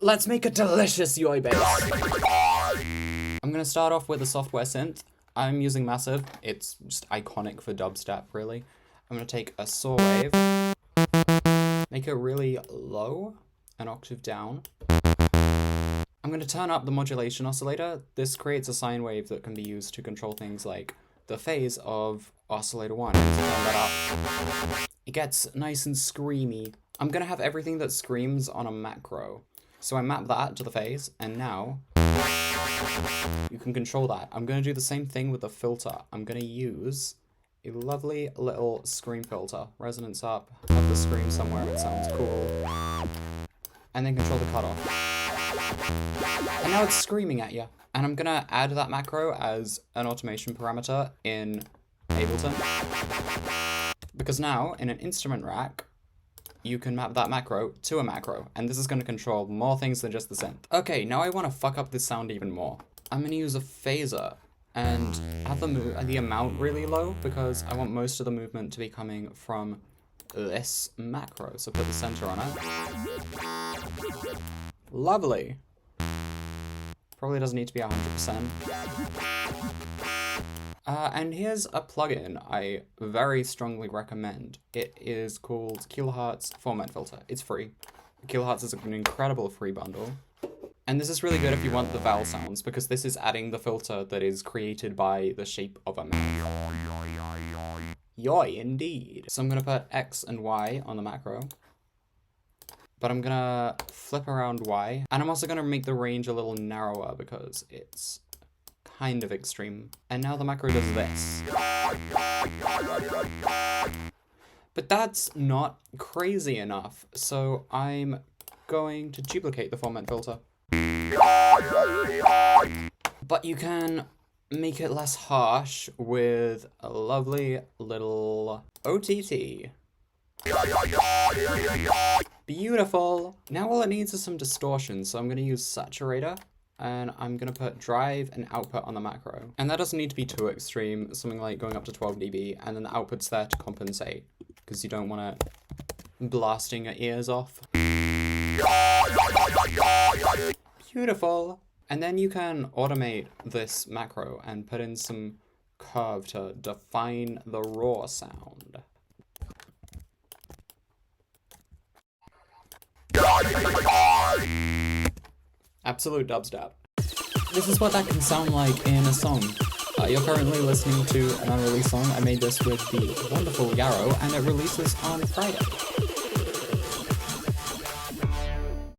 Let's make a delicious UI bass. I'm gonna start off with a software synth. I'm using Massive. It's just iconic for dubstep, really. I'm gonna take a saw wave, make it really low, an octave down. I'm gonna turn up the modulation oscillator. This creates a sine wave that can be used to control things like the phase of oscillator 1. So turn that up. It gets nice and screamy. I'm gonna have everything that screams on a macro. So I map that to the phase, and now you can control that. I'm gonna do the same thing with the filter. I'm gonna use a lovely little scream filter. Resonance up, have the scream somewhere it sounds cool. And then control the cutoff. And now it's screaming at you. And I'm gonna add that macro as an automation parameter in Ableton. Because now, in an instrument rack, you can map that macro to a macro, and this is going to control more things than just the synth. Okay, now I want to fuck up this sound even more. I'm going to use a phaser and have the amount really low because I want most of the movement to be coming from this macro. So put the center on it. Lovely. Probably doesn't need to be 100%. And here's a plugin I very strongly recommend. It is called Kilohertz Format Filter. It's free. Kilohertz is an incredible free bundle. And this is really good if you want the vowel sounds, because this is adding the filter that is created by the shape of a mouth. Yoy, indeed. So I'm gonna put X and Y on the macro. But I'm gonna flip around Y. And I'm also gonna make the range a little narrower because it's kind of extreme. And now the macro does this. But that's not crazy enough, so I'm going to duplicate the format filter. But you can make it less harsh with a lovely little OTT. Beautiful! Now all it needs is some distortion, so I'm going to use Saturator. And I'm gonna put drive and output on the macro. And that doesn't need to be too extreme, something like going up to 12 dB, and then the output's there to compensate, because you don't want it blasting your ears off. Beautiful! And then you can automate this macro and put in some curve to define the raw sound. Absolute dubstep. This is what that can sound like in a song. You're currently listening to an unreleased song. I made this with the wonderful Yarrow, and it releases on Friday.